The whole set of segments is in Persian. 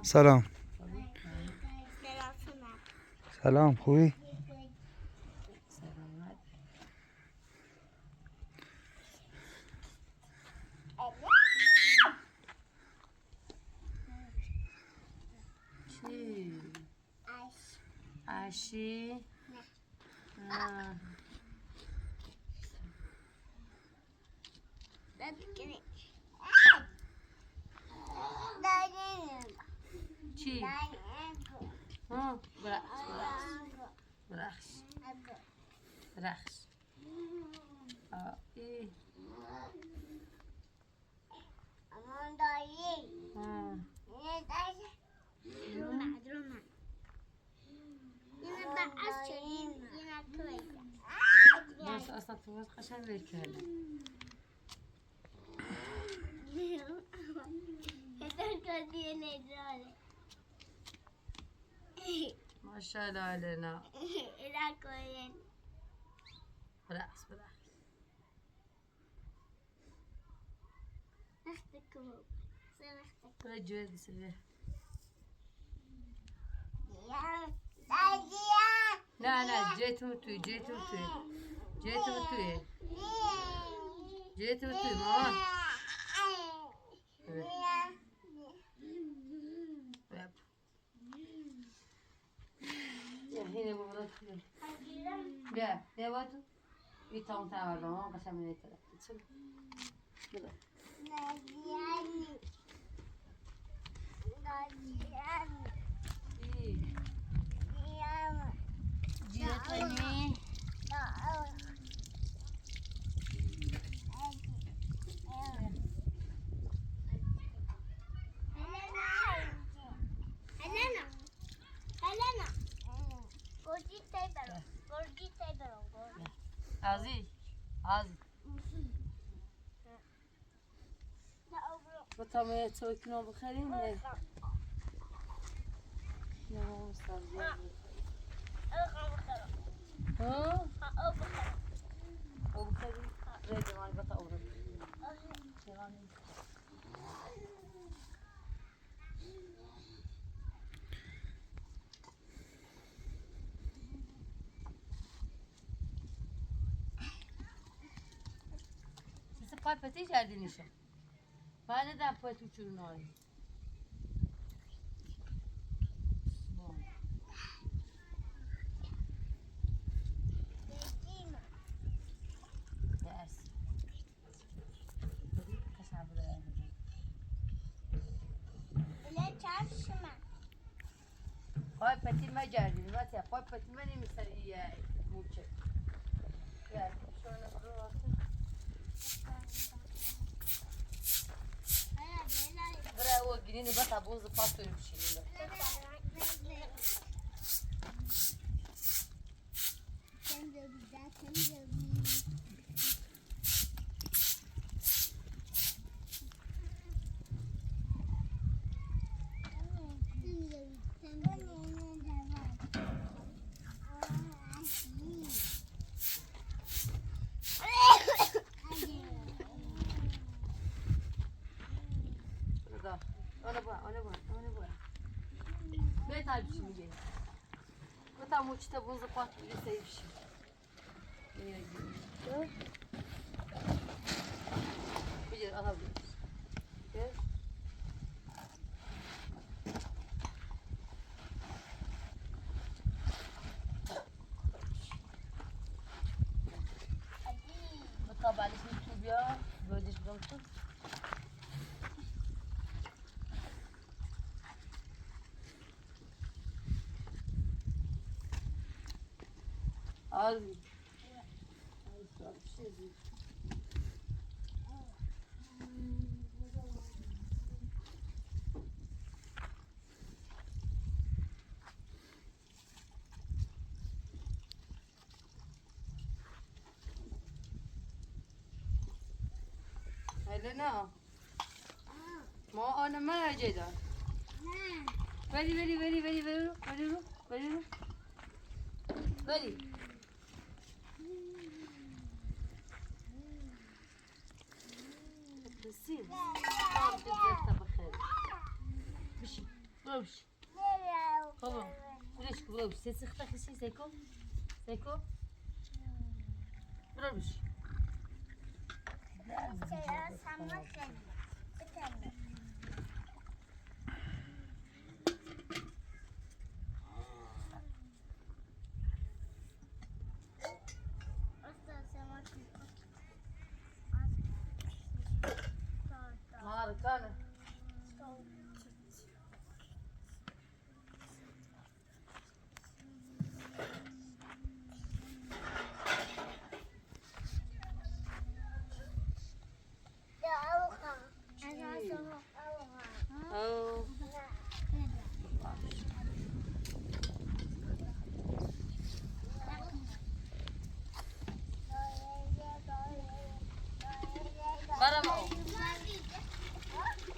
سلام. سلام، خوبی؟ چی؟ عشی؟ نه. چی؟ برخش. امان دایی باش اصلا تو باز قشنگ بکنه ماشاءالله علينا برقص برای جوازی سویه نه جيتو توي ماما هنا بابا بیا باتو بیتام تعمل رو قشنگ می‌تونه بیا جيتني عزيز بطعمه توكنا بخيرين ها او بخيرين ريدي مال بطا اورد خواهی پتی جردی نیشم من ندم پای تو چرون آری درس قشن بده بله چشم خواهی پتی ما جردی نیمتی خواهی پتی ما نمیسری موچه شونه برو واسه برای او گرینی بطا بوز پاس کنیم بشینیم بيتها بشي مجي بيتها موش تبون زباط يسوي بشي بيجي أهلا بيجي بطبع ليش نكتب يا بوديش بغلطه عادي هلنا ما أنا ما أجدا بدي بدي بدي بدي بدي بدي بدي بدي بسيب ما بتزرت بخير بشي بلوش خلاص ليش بلوش سيسخت خشي سيكو سيكو بلوش ماركانا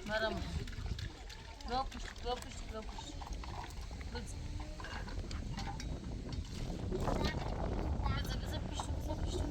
مرام لوكش لوكش لوكش بس بس بيشتو بس بيشتو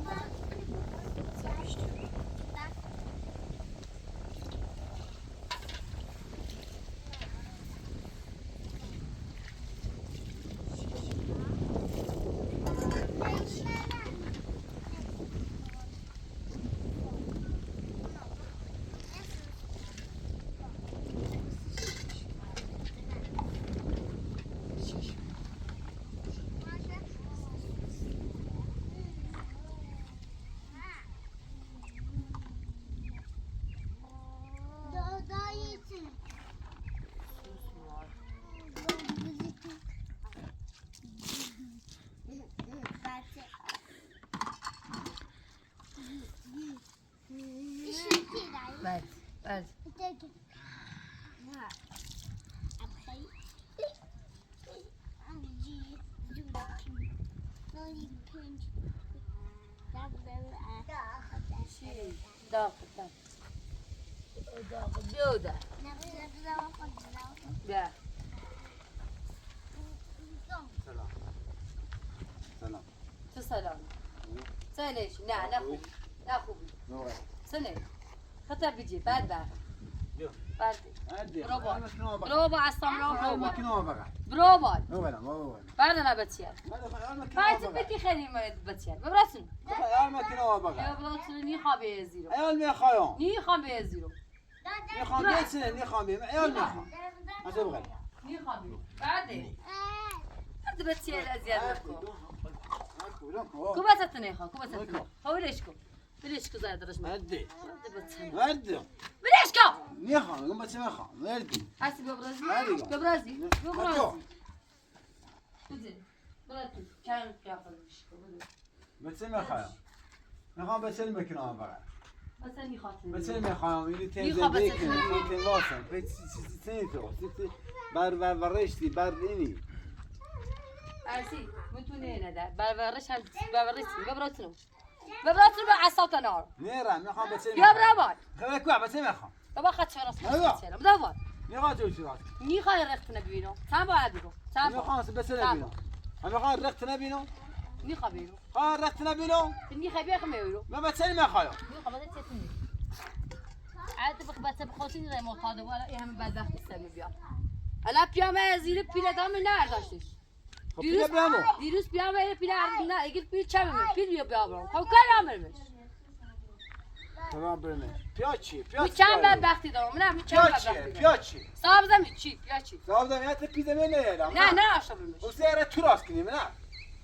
بعد بعد داخل داخل جودة يا سلام سلام سلام سنيش ناخذ ناخذ سنة خطر بيجي بعد بعد برافو على السمراء برافو بعد انا بتسير بعد بدي خلي ما بتسير براسن خواهم بقى یا برات نیخوام بیزیرو عیال میخوایم نیخوام بیزیرو میخوام بیسنه میخوام بیم عیال میخوام از بقى نیخوام بعده بعد بچه اذیت نکن کوباتت نیخوام کوباتت ولش کن ولش کن زاد درش مردی بچه مردی ولش کن میخوام میگم بچه میخوام مردی هستی ببرازی مردی ببرازی ببرازی تو بده برات کم قیافش بده بچه میخوام بچه میکنم بقى مثلا میخواد بچه میخوام اینی تیم میخوام زندگی بچه کنم میخوام. تیم واسم چی تو بر رشتی بر اینی ارسی میتونه نده برورش هم برورش ببراتونو ببراتونو به عصا تنار نیرم میخوام بچه یا برابر خیلی کوه بچه میخوام بابا خد چراس ايوه. خد برابر میخوام تو چی راست میخوای رخت نبینم چند باید بگو چند میخوام بچه نبینم میخوام رخت نبینم میخوای بگو خواهم رخت نبینم میخوای بگم میرو من بچه میخوام میخوام بده چتونی عادت بخ بچه بخواستی نه معتاد ولی این همه بدبخت استمی بیا الا پیامه زیر پیله دام نرداشتش خب پیله بیامو دیروز پیامه پیله نه اگر پیل چمه پیل بیابم خب کار عمرمش تمام برنه پیا چی می چند بدبختی دارم نه می چند بدبختی پیا چی صاحب زمین چی پیا چی صاحب زمینت پیزه می نیرم نه نه آشوبمش او سیاره تو راست کنیم نه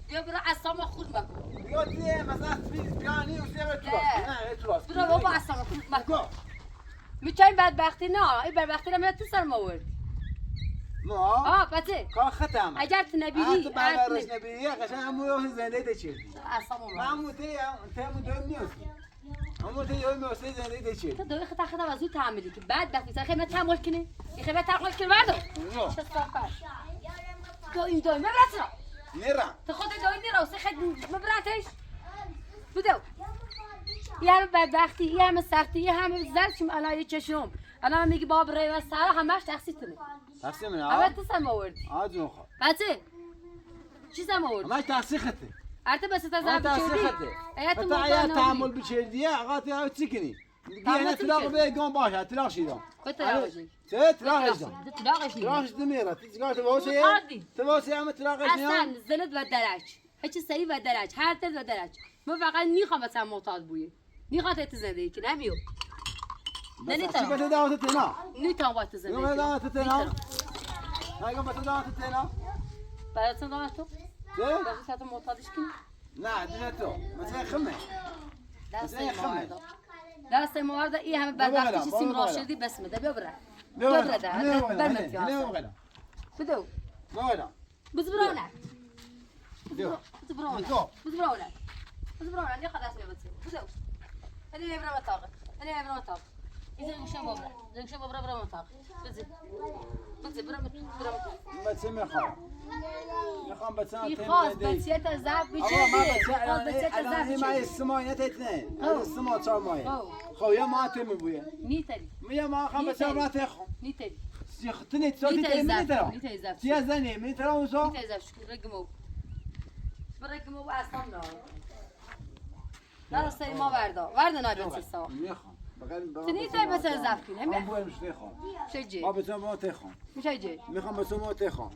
بیا برو عصام خود مکن یا دیگه مثلا پیانی او سیاره تو راست نه تو راست برو بابا عصام خود مکن کو می چند بدبختی نه این بدبختی رو میاد تو سر ما ورد ما آه بچه کار ختم اگر تو نبیری تو برش نبیری قشنگ همون زنده دچیدی عصام ما معمولی تمو دو نیستی معمولی یه موسی زنده دچید تو دوی خطا خطا وزو تعمیلی که بعد بختی سر خیمت تعمل کنی این خیمت تعمل کنی مردم چه صافر دوی مبرد نیرم تو خود دوی نیرو سه خد مبردش بدو یه همه بدبختی یه همه سختی یه همه زرد شم علای چشم الان میگی باب ریوه سارا همش تقصیر تونه تقسیم نه اول تو سم آوردی آجون خو بچه چی سم آوردی همش تقصیر خته ارته بس تا ما زب تقصیر چردی خته ایت تا موقع یا تعامل نبودی بچردیه آقا تو چی کنی تعامل دیگه چی طلاق میشه؟ بگم باشه طلاق شیدم بتراوجی چه طلاقش دم تلاقش طلاقش دمیره تو واسه متعدی. تو واسه هم طلاقش اصلا میام زلت و درج هیچ سری و درج هر تل و درج من فقط میخوام مثلا معتاد بوی میخواد ات زندگی که نمیو چی نمیتونم بده دعوت تنا نمیتونم وقت زندگی يوم دعوت کنم تنا هاي قبل دعوت تنا برای تو دارم تو چه برای تو معتادش کنی نه دیگه تو مثلا خمه دست مثلا خمه موارد دست موارد این همه بدبختی چی سیم راشدی بس مده ببره ببره ده برمت یا بدو ولا بزبرونه دو بزبرونه بزبرونه بزبرونه يا خلاص يا بنتي بدو هذه يبرا مطاق هذه يبرا مطاق إذا مش بابرا إذا مش بابرا برا مطاق بزي بزي برا مطاق بس ما خام يخام بس في خاص بس يتزعب بشدة خاص بس يتزعب ما بشدة السماء نتاثنين السماء صار ماي خويا ما تم بويا نيتري ميا ما خام بس ما تخم نيتري سيختني تصدي من ترى نيتزعب يا زني من ترى وصو نيتزعب شكون رقمو برقمو أصلا لا رستي ما وردا نايبت سوا يخام تني تاي بس زعفين هم ابوي مش تخم مش هيجي ما بس ما تخم مش هيجي میخوام به شما تخوام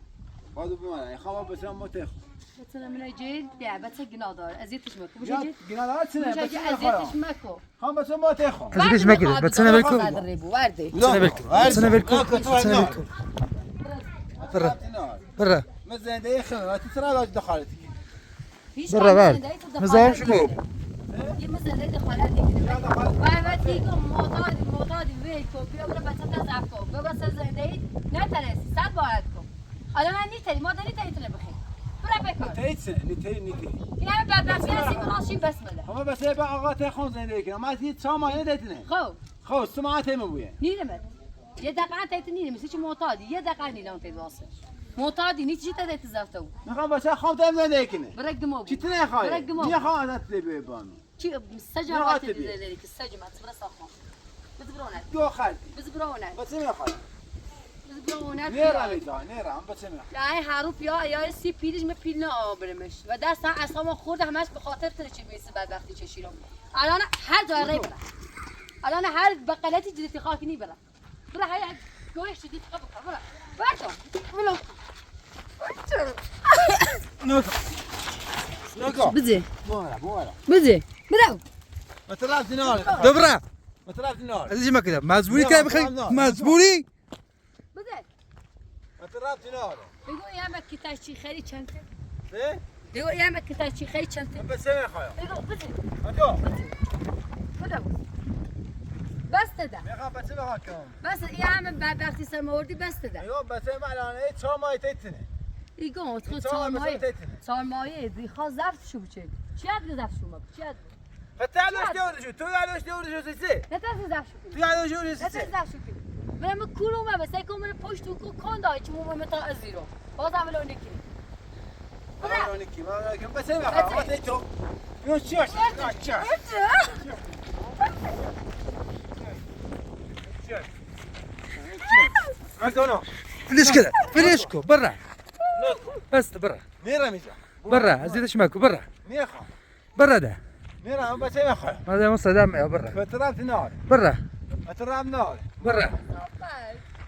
بعد بمونه میخوام به شما تخوام بس أنا من هيجي لعبة جنادار أزيتش ماكو مش یا هيجي گنالات مش سنه هيجي بس أزيتش میخوام ماكو خام به شما تخوام ازيكش ماكل بتسنى بالكم وردي بتسنى بالكم بتسنى بالكم بتسنى بالكم برا برا مزين ده يخم ما تسرى لا دخلتك برا بعد مزاهم شكو مثلا دخلت و تيجوا معتاد ويلكم بيبرا بس تزعفكم بيبرا سزندي نترس صد باردكم الان من نيتري ما داري تايتنا بخير برا بكار تيتس نتي يعني بعد بس ياسين راشي بس ملا هم بس يبقى آقا تخوام زندگی ما تيت ساما يدتنه خو سمعت هم ابويا نيرمت يا دقيقة تايتني مسيش معتاد يا دقيقة نيلون تواصل معتادي نيتي تايت تزافتو میخوام بس خام تم زندگی نه برقمو چی تنه خواهی برقمو یه خواهد تبی بانو چی سجمات ذلك السجمات برا صخمة بزبرونات دو خالتي بزبرونات بس میخوام بزبرونات نیرم ایتا نیرم بس میخوام يعني حروف یا سی پیریش من پیل نه آبرمش و دست اصلا خورد همش به خاطر تو چی میسه بعد وقتی چشیرم الان هر جا ری برا الان هر بقلاتی جدی خاکی نی برا برا هی گوش جدی خاک برا برا برا نوکا بزی بورا بزی برا مثلا دينار دبره مثلا دينار ازی ما کدام مزبوری که بخری مزبوری بده مثلا دينار بگو یه مکیتاش چی خری چند ايه بگو یه مکیتاش چی خری چند بس يا خويا بگو بده هاتو بده بس ده يا بس ما هاكم بس یه همه بدبختی سموردی بس ده ايوه بس ما الان ايه شو ما يتتني ایگو تو چهار سالمایه مسافت تتنه. سالمایه دیخوا زفت شو بچه چیت زفت شو ما چیت فتعالوا ايش دوري شو تو قالوا ايش دوري شو سيسي نتاز زفت شو تو قالوا شو نتاز سيسي زفت شو من کورو ما بس ایکو من پشت کو کان دای چمو من تا ازیرو باز عملو نکی ما نكي ما نكي بس ما خلاص ما تيتو يو شاش شاش عندنا فليش كده فليشكو برا بس برا ميرا ميجا برا ازيدش ماكو برا ميخا برا ده ميرا بس ما خلاص هذا مصر دام يا برا فترات نار برا فترات نار برا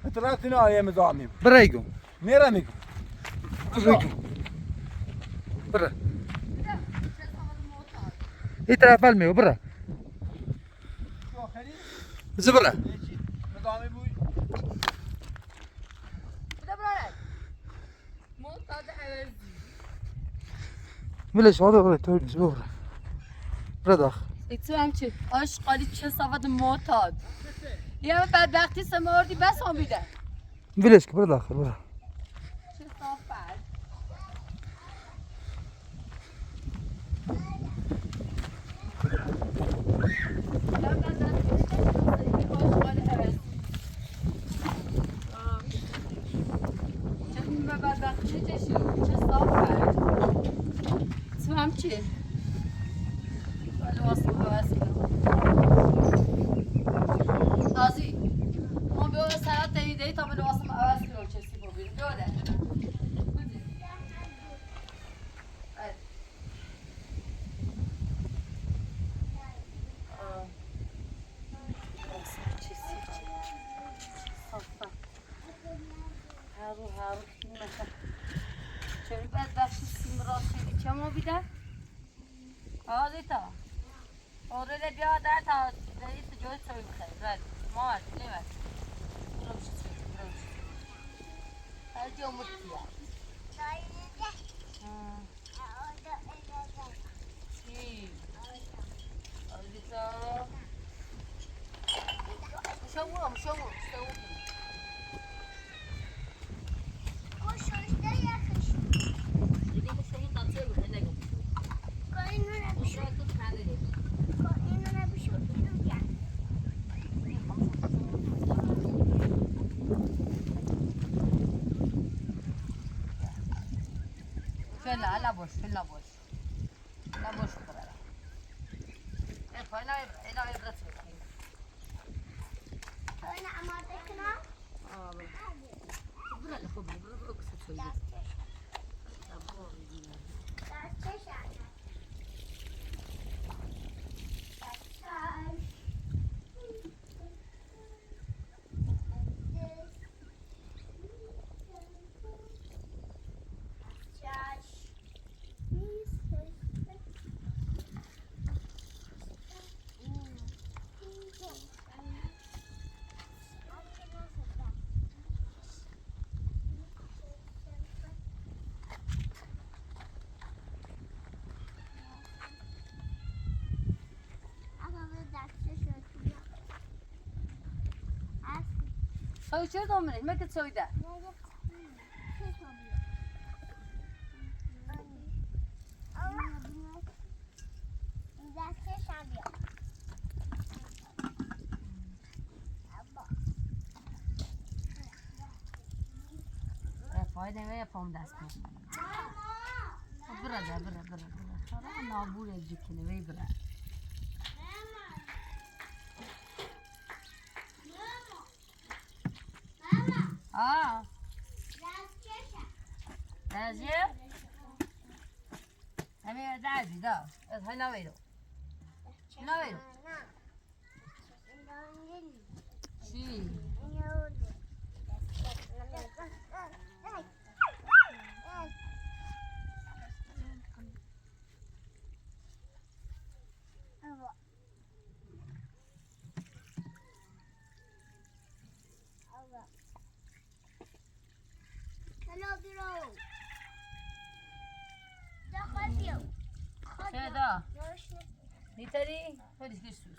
فترات نار يا مزامي برا يقوم ميرا ميجو برا يترى بالمي برا زبرا مزامي بوي بده برای معتاد عوضی بلش هذا برا تقول برا برا داخل تو هم چه آشقالی چه صفت معتاد یه همه بدبختی سموردی بس آمیده بلش برا داخل برا چه صفت تو هم چیه؟ تازی ما به سرات ایده تا به لباسم عوض کنم چسی ببینیم بیاده هارو چرا بدبختی سیمرات شدی چه ما بیده؟ آزیتا آره بیا در تا دارید جای سوی بخیر رد ما هست نیمت برو بشید برو بشید هر جا مرتیه چی؟ آزیتا مشاورم لا باش برای اینا عبرت بکنیم برای خوب برو کسی چویده سوی چرا دومنید؟ مگه سویده؟ فایده میه پام دست کن. برا. خرا نابوره جکنه وی برا. آه. نازیه؟ همین دادی دا. از های نویدو. چی؟ نیتری؟ خودش گیر سوز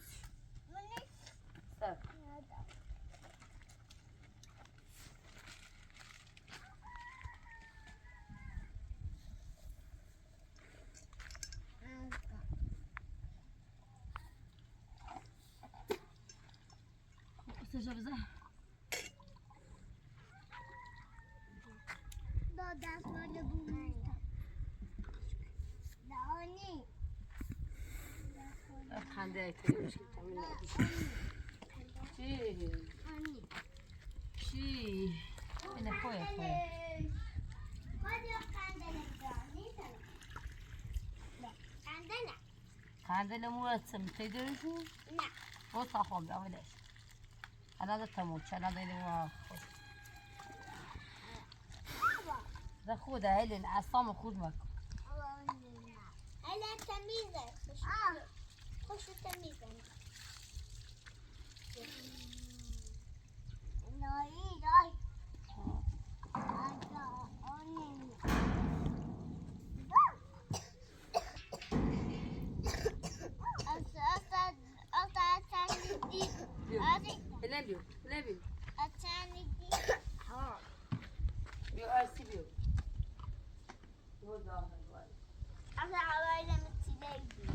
سر سجا بزن دست مال بومشتا دانی خنده ایتری مشکل تامین نبیشه چی؟ اینه خویه خندل مورد سمتی دارشون؟ نه باز تا خواب بیاولش الان ده تموم چه الان دیدیم خود ده خوده هیلین اصام خود مکن هلا تمیزه خوش تمیزه نایی دای بلن بیو ها بیو آرسی بیو بیو داغل باید از اوایل متیلی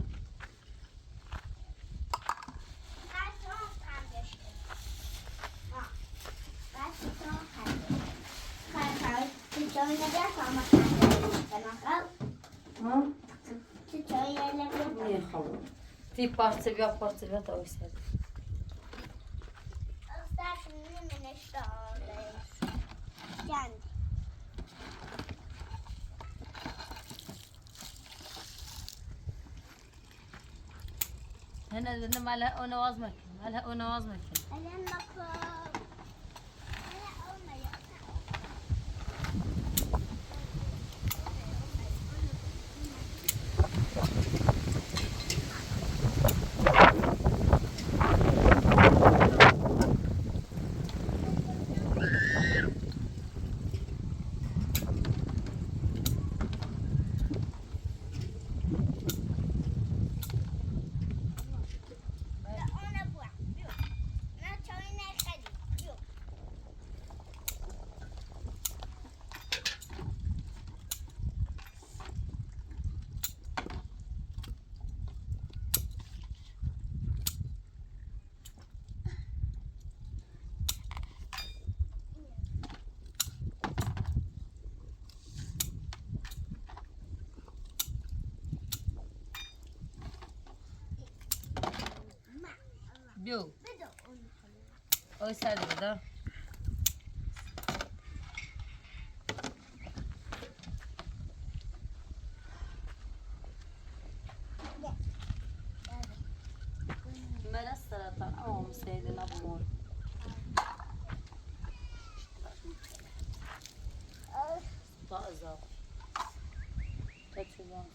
بچه‌ها خندش بچه‌ها خندش چطوری نگه چطوری نگه میخوام تی پارچه بیا تا بسید هنا مالها انا وازمك مالها انا وازمك بیو اوی سر بده مرا سرطان اما مسیده نبمور با ازاف تچوبان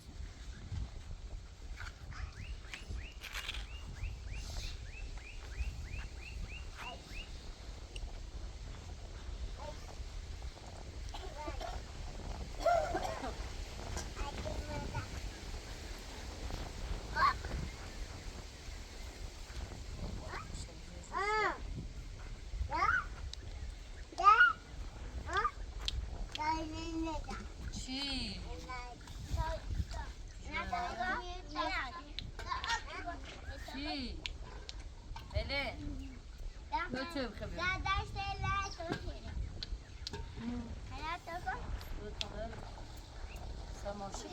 چی؟ چی؟ بله لطفه بخبیر سماشی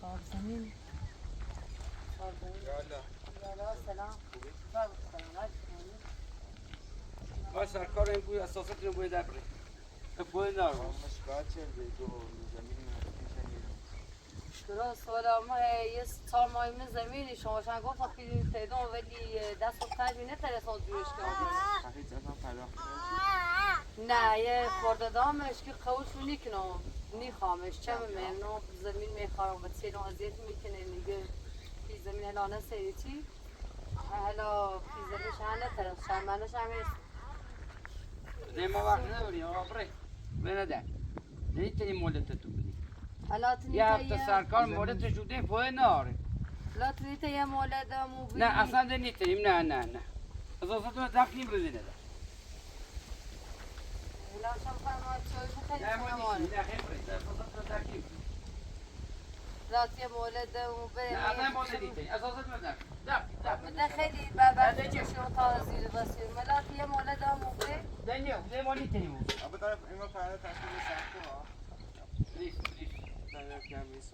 صاحب زمین یالا سلام باش سرکار این بوی اساسات این بوی دبری بوی نارو درست ولی ما یه 4 ماه من زمینی شما شما گفت پیل تیدون ولی دست و تجمی نترسان جوش کنم نه یه خورده دامش که خوش نیکنم نیخوامش چه ممنون زمین میخوام و تیرون ازیت میکنه میگه زمین هلانه سریتی هلا پیزمش هنه طرف شرمنش همیست نه ما وقت نداریم آقا بره ده نیتونی مولت تو بدی هلا یه هفته سرکار مولت شده پای ناره لا تريد يا مولد مو بي نه اصلا ده نیتونیم نه اساسا تو دفنیم رو دینه لا شام فرما تشوي نه ما بخير نیتونیم نه خیلی برید اساسا تو دفنیم لا يا مولد مو بي نه اصلا ما نیتونیم اساسا تو دفنیم بدنا خلي بابا شو طازي بصير ملات يا مولد مو بي ده ما نیتونیم آب طرف اینو فردا تصویر سخت ها لیست طرف کم نیست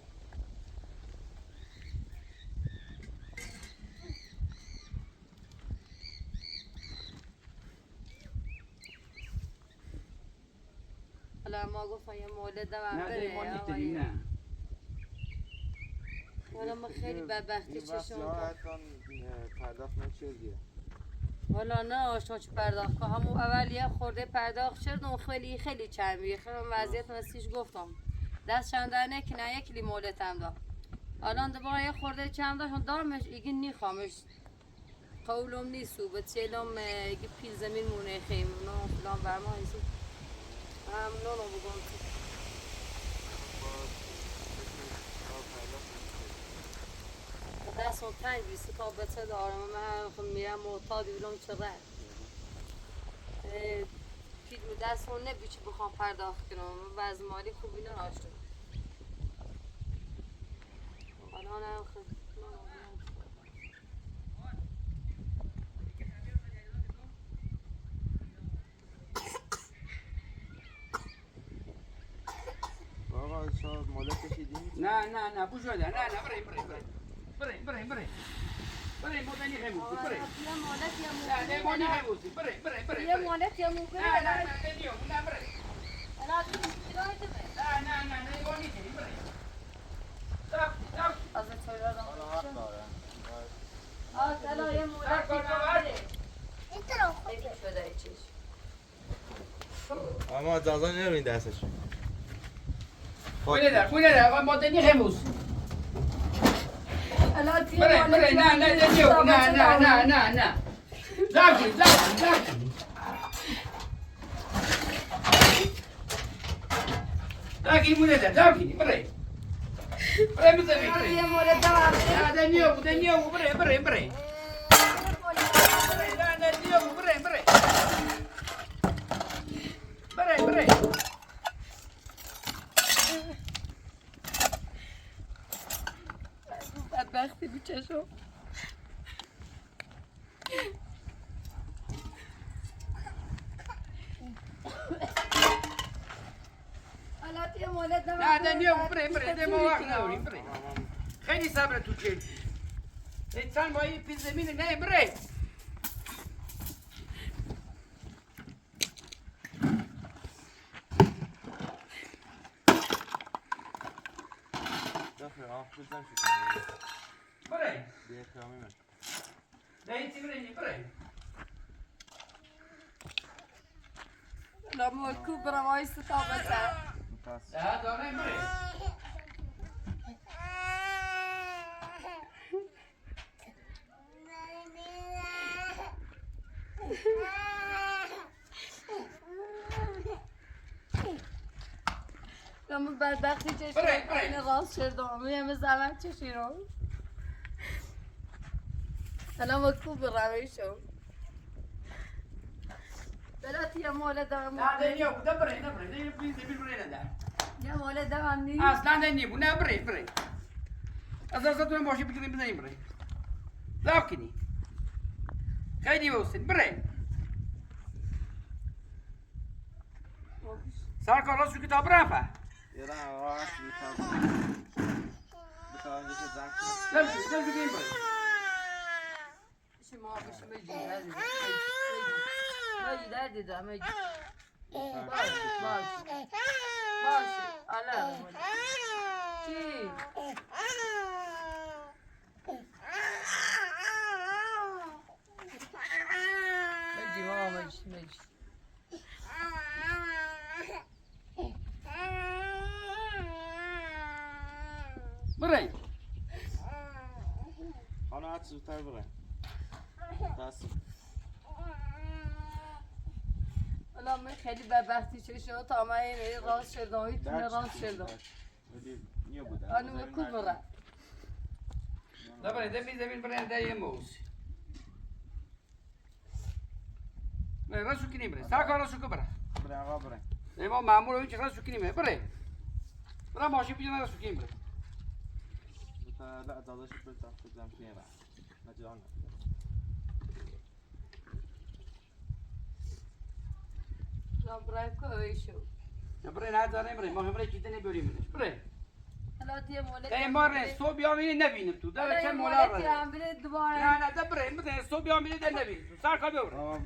لا ما قفا يا مولد ما نه ده ما نیتونیم بي نه ولا ما خیلی بدبختی این وقت چشم ها حتی پرداخت نشدیه والا نه آشنا چه پرداخت که همون اول یه خورده پرداخت شد و خیلی چندی خیلی وضعیت مسیش گفتم دست چندانه که نه یک مولتم دا الان دوباره یه خورده چند داشت دارمش ایگه نیخوامش قولم نیستو به چیلم ایگه پیل زمین مونه خیم نه فلان برما ایسو هم نونو بگم دست اون تنگ بیسته تا بچه دارم من خب میرم معتادی بلوم چه رد پیل دست اون نبی چه بخوام پرداخت کنم وضع مالی خوبی نداشتم الان هم خب آقا شما مولت کشیدین؟ نه بوشو ده نه بریم مدنی خیموسی بریم یه مولت یه نه ده مانی خیموسی بریم یه مولت یه موقع نه دیو نه بریم الان چیکار کنم نه مانی کنیم بریم از تو را حالا حق داره الان یه مولت سرکار ببرده خیلی شده چیش اما جازا نمیرین دستش خونه در آقا مدنی خیموس الان بریم نه دیو نه زاکی زاکی مونه ده زاکی بریم یه مولت دوام نه دنیو بریم نه دیو بریم بدبختی بیچشم الان یه مولت دوام نه دنیو بریم ده ما وقت نداریم بریم خیلی صبر تو چه چند ماهی پیش زمین نه بریم دفعه بزن شد بریم به احترامی من نه هیچی بریم الان مولکو برم آیسته تا بسر پس نه دارم بریم من بدبختی چشم این راست شدم همه زمان چشیرم الان مولکو برم ایشم بلاتی یه مولت دوام نه دنیو بوده بریم پیش زمین بریم یه مولت دوام نیست اصلا دنیو نه بریم از تو ماشین بگیریم بزنیم بریم زاکنی خیلی واسید بریم سرکار راست رو کتاب رفته یه را هوا هست بتا اینجا که زنگ نمیشه بریم شما بشه بجید دیدم باشه الان چی؟ بجی ماما بجی بریم بعد زودتر بریم دست حالا من خیلی بدبختی چشم تا من این راست شدم ایتونه راست شدم آنو مکو برا Dobra, زمین برای دایی موز. نه راسو کنی بره. ساکا راسو کو بره. بریم آقا بریم نه ما معمول این چه راسو کنی بره. برای ماشین بیان راسو کنی بره. لا داداش بریم خودم فيها بقى مجانا برای کوی شو بره نه داریم بره. ما بره چیزی نبریم بره. حالا دیگه مولد ای ماره صبح بیام اینو نبینم تو. در چه مولا مولد هم بره دوباره نه نه بره صبح بیام اینو نبینم تو. سر کار ببر.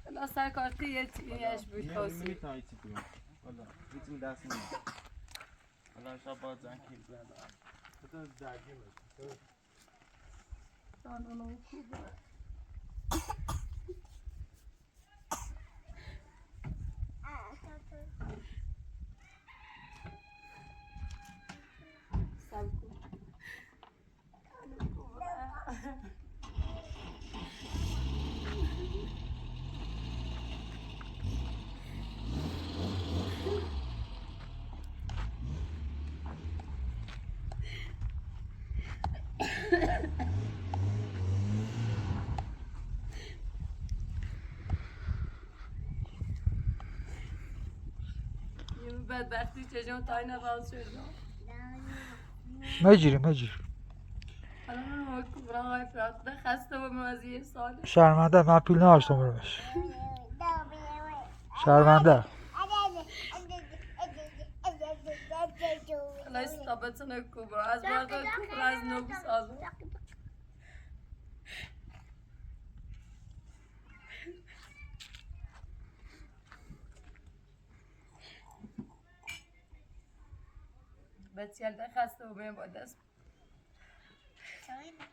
حالا سر کارتی یه چیزیش بیخواستی میتونی چی کنی والا میتونی دست نمیدی حالا شب باید زن کی بزنم تو درگیر میشه آنو خوب بدبختی چشم تا این راست شدم مجری حالا من برای فرقه خسته و از یه سال شرمنده من پیل نداشتم برمش شرمنده حالا استابتون کبرا از برای کبرا از نوب سازم بچه یلده خسته و بیم با دست چاینا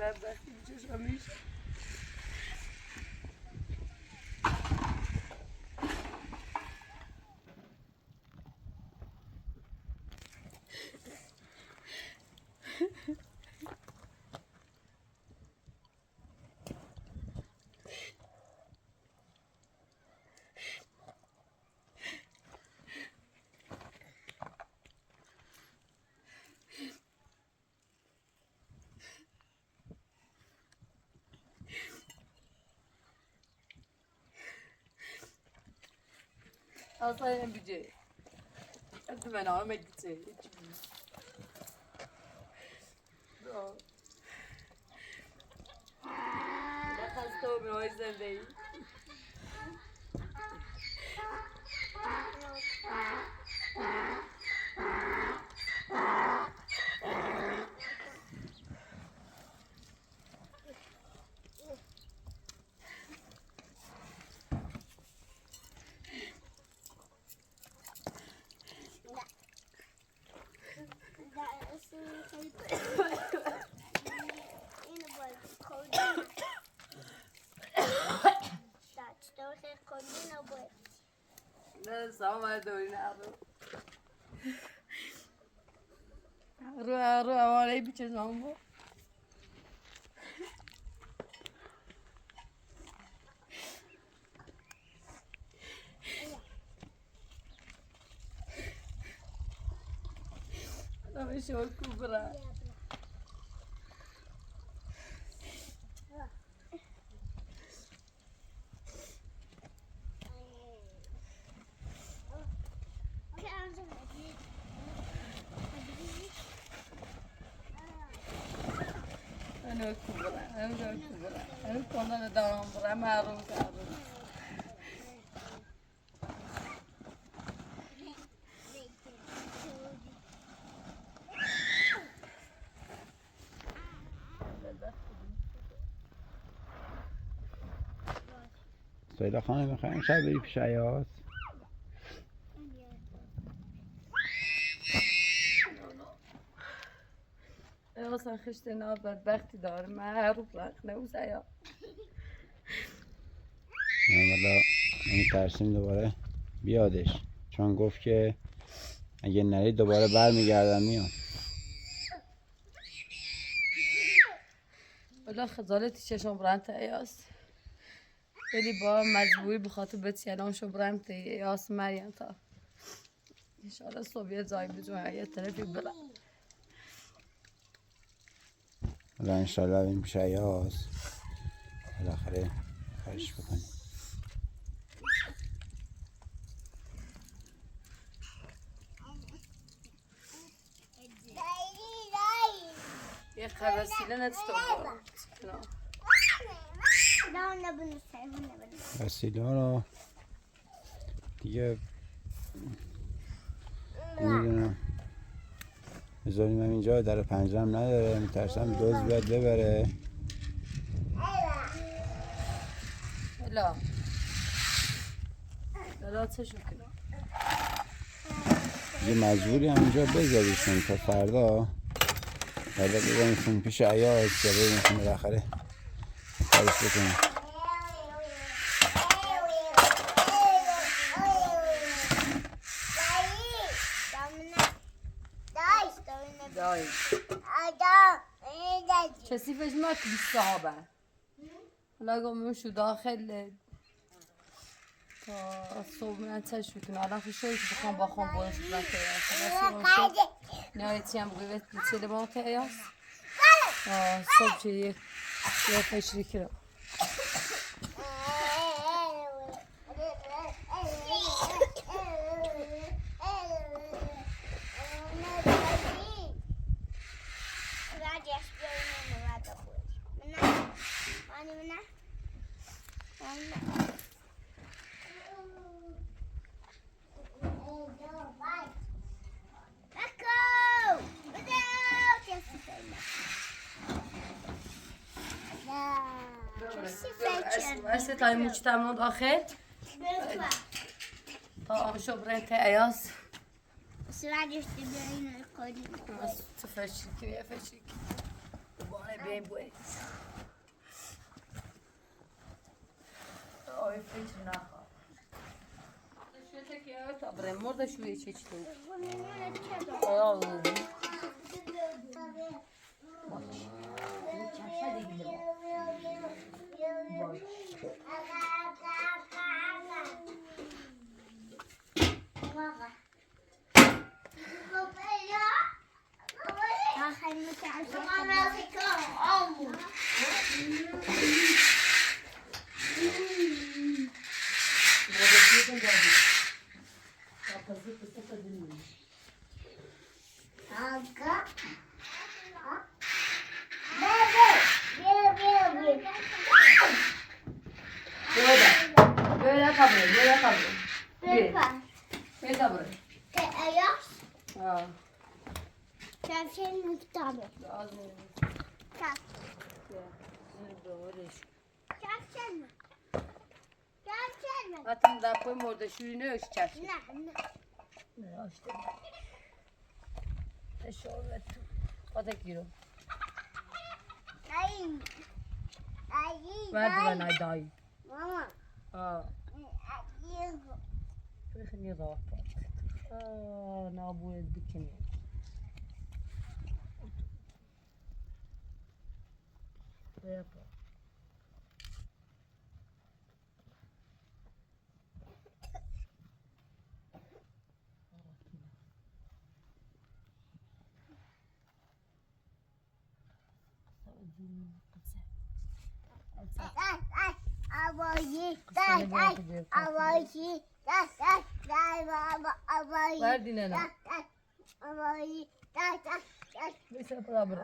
بدبختی چشمیش اصلا این بیجه حتی من آمه گیته خسته و میهای زنده نه سامر دوری نرو رو اواره بیچه زمان نمی شو کبرا أنا كبرى أنا كنا نداوم برا ما أروح سایلا خانم میخوایم شب بری پیش عیاز؟ اصلا خشت ناب بدبختی داره معروف رخنه او سیا من والا ترسیم دوباره بیادش، چون گفت که اگه نری دوباره برمیگردم میام. والا خجالتی چشم برند ایاس خیلی با مجبوری بخاطر بهت سلام شو برند ایاس مریم تا انشالله صبح زای بجون یه طرفی برم. حالا انشالله بریم پیش عیاز بالاخره کارش بکنیم. یه خبرسیله نداشته بارم وسیله رو دیگه نمیدونم بذاریم هم اینجا، در پنجرم نداره، میترسم دوز بیاد ببره. هلا هلا چه شکل دیگه مجبوری هم اینجا بذاریشون تا فردا ببریمشون پیش عیاز که ببریمشون بالاخره کارش بکنیم. دایی کسی فکر ما که بیست صحابه حالا گمون شو داخل تا صبح من تش بکنم الان خوشوی که بخوام با خون بایش بودن که ایاس نهایتی هم بگوی چه با که ایاس صبح چه یه فشری کرم هسه تای مجتمع داخل تا آمشو برنت ایاس سرعجش تبعين القديم تفشل كده فشل بانا بين بوي اوه فشل ناخذ شو تكيا تبرم مرضى شويه شيشتو Zaten daha koyma orada şurunu ölçeceğiz. Ne açtı? Şöyle o da giriyor. Verdi bana dayı. Mama. Ha. Bakın ya da. Ne bu dikeni. Ne yapalım? Verdi nene. Neyse beraber.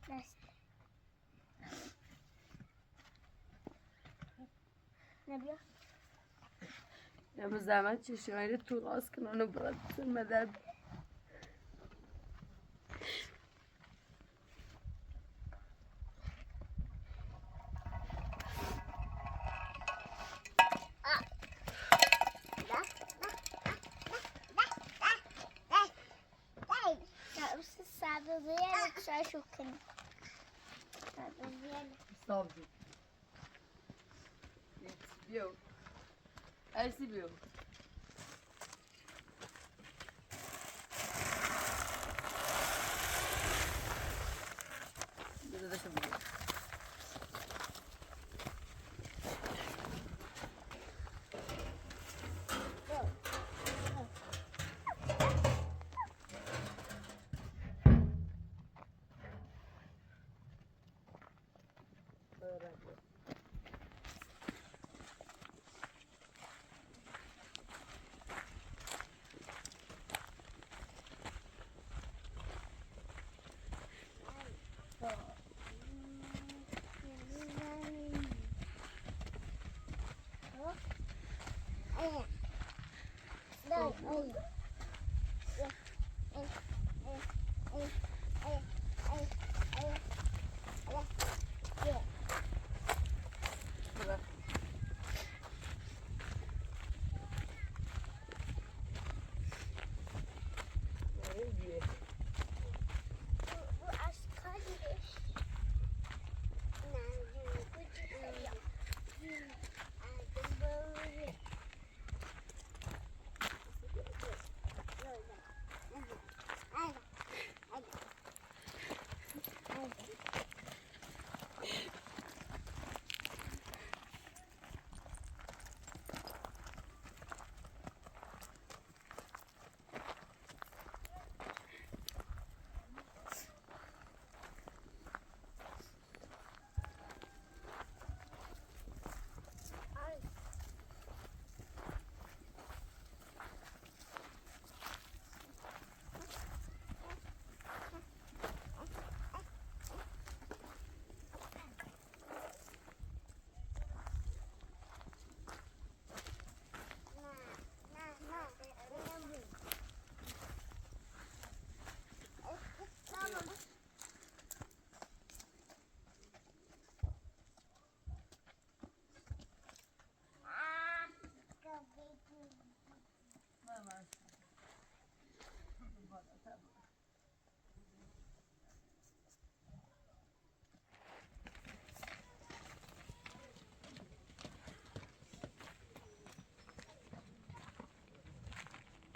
دست نبیا یا به زحمت چشمایی رو تو راست کنن و برات بسر مدد Salve. Viu? Aí se viu. Deixa eu ver.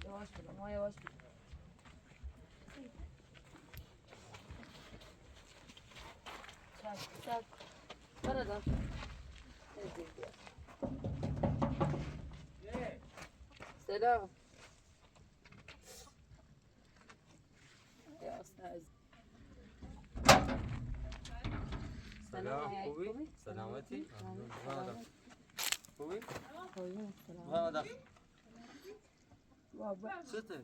Yavaş dur ama yavaş dur. Çak çak. Nereden? Selam. Ya استاذ. سلام خوبی؟ سلامتی؟ خوبی؟ Koyun selam. غادة Baba. شتي؟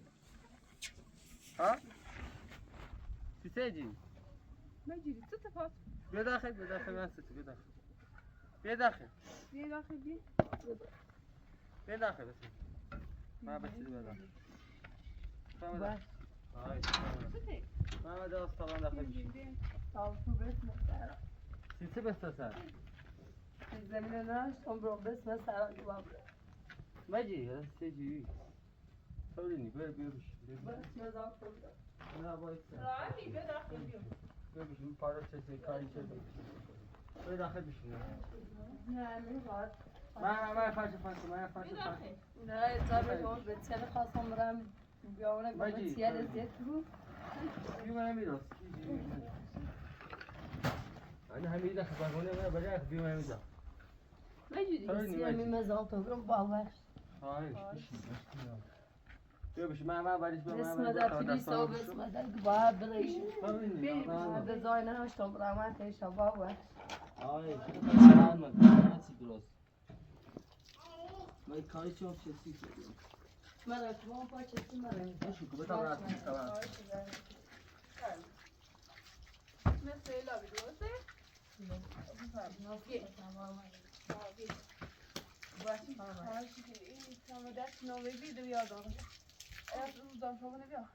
ها؟ في تاجي؟ ما يجري تتفاص بیا داخل بیا داخل من ستي بیا داخل بیا داخل ليه داخل دي بیا داخل بس ما بس بیا داخل فهم Bak. هاي ستي ما بدي طبعا داخل بشي Tamam tu bes mesela. ستي بس تسال Zemine naş, ombro bes mesela baba. ما جي بس تجي خليني بير بيرش Bes mezar koydu. لا بايك راعي بيه داخل دي بيرش من بارا تسي كاري تسي بیا داخل بشی Ne var? ما ينفعش فانتو ما ينفعش بيه فانتو داخل Ne tabii o betiyeli خواستم برم بیاونه با Bacı. betiyeli زیت بود. بیمه میراست انا همین داخل بانونه من برای بیمه میدم Ne yürüyorsun? Öyle mi? Siyemi mezal toprağım bağlar. هاي بیا بش ما باریش به Besme من de pilisa o besme de gba bireyş. خليني Be zayne haş toprağıma teşa bağlar. آره چند من چی درست من کاری چون چی شدیم مرا تو پا چتی مرا باشو که بتا برات میستم مثل لابی درسته؟ این تمام دست نویدی دو یادم از روزم شما نبیا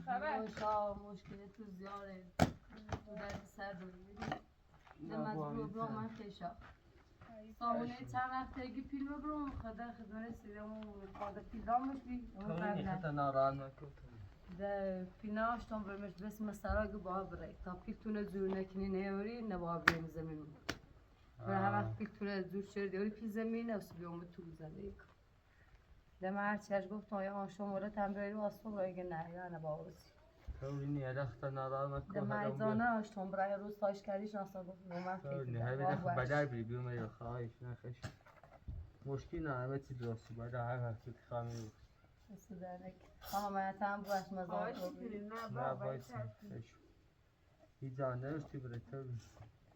خبر؟ مشکل تو زیاره تو درد سر داری ده مجبور برام من خیشا سامونه چند وقت که پیل بگرم خدا خدمت سیدم و خدا پیلام بشی اون قبلا ناران نکن ده پیناش تام برمش بس مسارا که با برای تا پیل تونه زور نکنی نیاری نبا بریم زمین و هر وقت پیل تونه زور شد دیوری پیل زمین است بیام تو زندگی ده من هر چیش گفتم یا آن شماره تنبیری واسه برای نه یا نباوسی تولینی رخت ناران نکن ده مایزانه اشتم برای روز تاش کردیش ناسا گفت من تولینی فکر هر وقت بدر بری بیوم یا خواهش نخش مشکل نه همه چی درستی باید هر وقت که خواهی سودانک خامت هم باش مزار تو نه باید خش هیچ جان نرستی بره تولین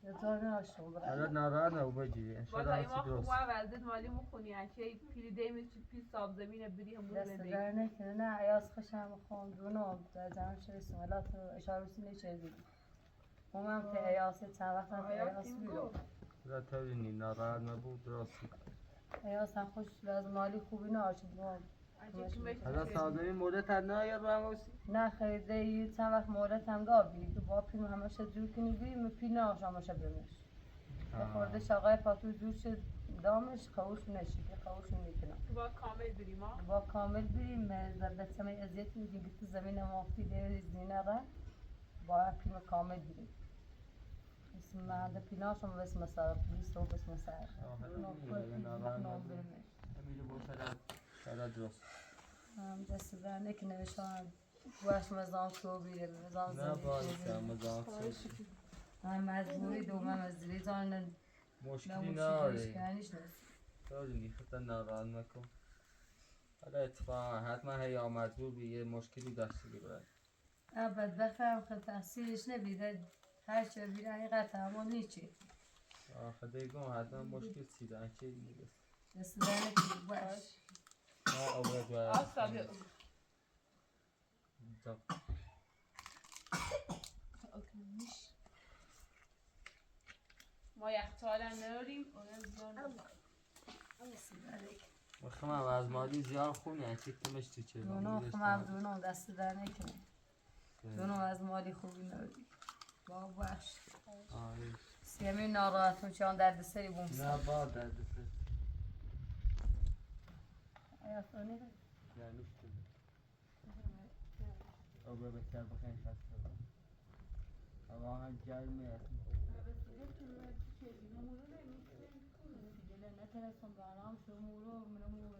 یه اشتم برای حالا ناران او بجی بالا انشالله این هر چی ما درست خواه ولدت مالی مخونی هنچه پیلی دیمی چی پی ساب زمینه بری هم بود دست زندگی در نکنه نه ایاز خشم خوندونو در جمع شده سمالات اشاره سی نشه دیدی هم که ایاز چند وقت هم که ایاز بیرو لا تولینی ناران نبود درستی ایاز هم خوش لازم مالی خوبی ناشد حالا سازمی مورد نه یا رموسی نه خیده یه چند وقت مولت هم دابی که با پیم همشه جور کنی بریم پی ناش همشه برمش خورده شاقای پاتو جور شد دامش خوش نشی که خوش میکنم با کامل بریم ها با کامل بریم زرده سمی ازیت میدیم که تو زمین مافتی دیر زینه را با پیم کامل بریم اسم محل پیناشم و اسم سر پلیس و اسم سر نام برمش میره با شرط درست هم دست در نکنه نوشان باش مزام تو بیره مزام نه باید زندگی مزاق هم مجبوری دومم از دیری زانن مشکلی نموشی نداره کنیش نیست تولینی خطا ناران نکن حالا اتفاقا حتما هی مجبور به یه مشکلی داشتی برای ابد بخرم خیلی تحصیلش نبیده هر چه بیره حقیقت همون نیچی آخه دیگم حتما مشکل سیدن که میگه دست در نکنی باش نه اولاد باید آسا بیا ما یخچال هم نداریم اونم زیان مخم هم از مادی زیاد خونی هنچه کمش تو چه دونو خمم دونو دست در نکنی دونو از مالی خوبی نردی با باش سیمی ناراحتون چون درد سری بومسن نه با درد سر ایافانی ده نه میشتون او به بسیار بخیر خسته با هوا هم گرمه نترسم برام شمورو منمو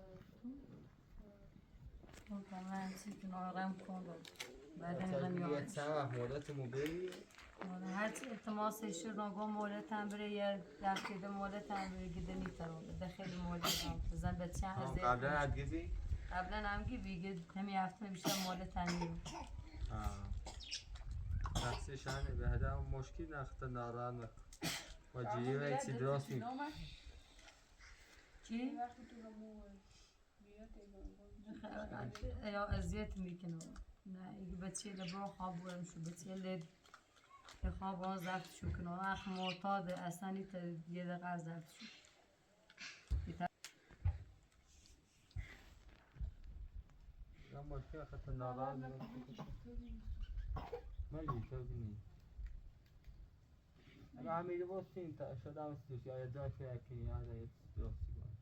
اون کاملا چیزی نارم کندم بعد نگم یه یادش چند وقت مولتمو بری هر چی التماسش شد نگم مولتم بره یه دفعه مولتم بره گیده نیترم ده خیلی مولتم زن به چند از قبلا عدگیزی؟ قبلا هم گی همی هفته بیشتر مولتم میرم تحصیلشانه به هدام مشکل نخطا ناران نکن با جیری و ایچی درست می چی؟ یا اذیت میکنم نه اگه بچه لبرا خواب برم شو بچه لب خواب آن زفت شو کنم اخ معتاد اصلا نیت یه دقیقه زفت شو نه مشکل خطا ناران نکن مجی تو بینی اگه همیده باشیم تا شده هم سیدوش یا یه دار که کنی یا یه درستی باید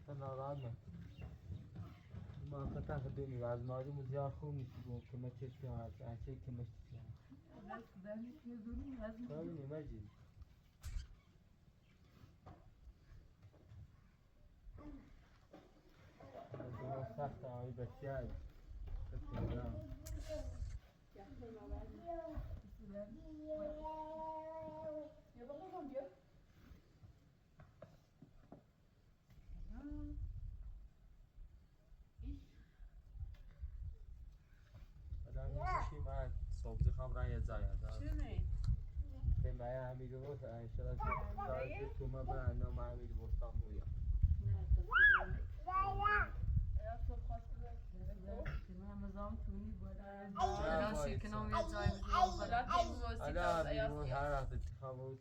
تا ناران نکن ما خطا خدونی و از مادیم زیاد خوب نیستی گم که ما چشم هم هست انچه که مشتی هم تو بینی مجی دو سخت آئی بسیار بسیار آدم میشه من صبح خام رای زاید چی نه؟ یا امیر بود انشالله که تو ما برنامه امیر بود مویا یا تو خواستی حالا امیر بود هر وقت انتخاب بود